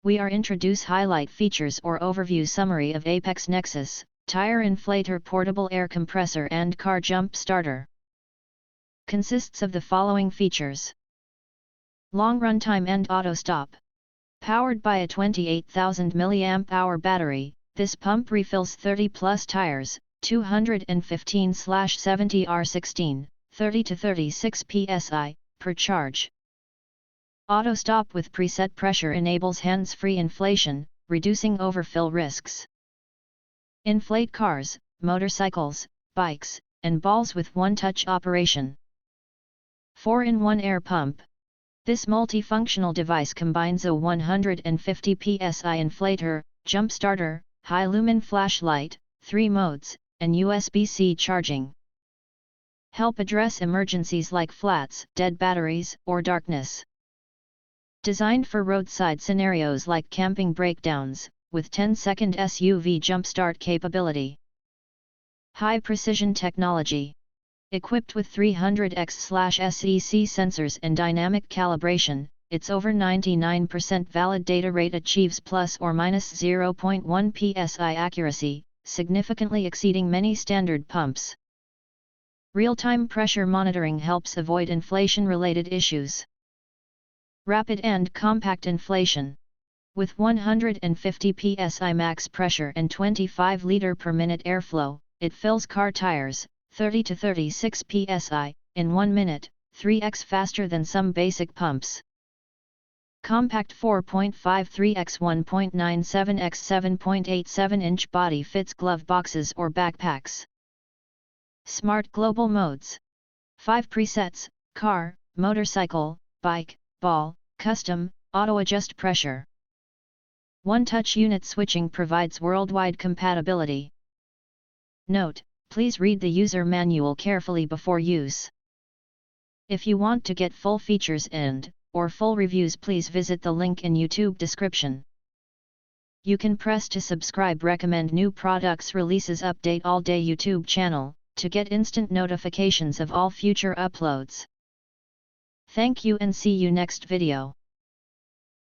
we are introduce highlight features or overview summary of ApexNexus, tire inflator, portable air compressor and car jump starter. Consists of the following features. Long runtime and auto stop. Powered by a 28,000 mAh battery, this pump refills 30 plus tires, 215/70 R16, 30 to 36 psi, per charge. Auto stop with preset pressure enables hands-free inflation, reducing overfill risks. Inflate cars, motorcycles, bikes, and balls with one-touch operation. 4-in-1 air pump. This multifunctional device combines a 150 psi inflator, jump starter, high-lumen flashlight, 3 modes, and USB-C charging. Help address emergencies like flats, dead batteries, or darkness. Designed for roadside scenarios like camping breakdowns, with 10-second SUV jumpstart capability. High precision technology. Equipped with 300x/SEC sensors and dynamic calibration, its over 99% valid data rate achieves plus or minus 0.1 psi accuracy, significantly exceeding many standard pumps. Real-time pressure monitoring helps avoid inflation-related issues. Rapid and compact inflation. With 150 psi max pressure and 25 liter per minute airflow, it fills car tires, 30 to 36 psi, in 1 minute, 3x faster than some basic pumps. Compact 4.53x 1.97x 7.87-inch body fits glove boxes or backpacks. Smart global modes. 5 presets: car, motorcycle, bike, ball, custom, auto-adjust pressure. One-touch unit switching provides worldwide compatibility. Note: please read the user manual carefully before use. If you want to get full features or full reviews, please visit the link in YouTube description. You can press to subscribe recommend new products releases update all day YouTube channel, to get instant notifications of all future uploads. Thank you and see you next video.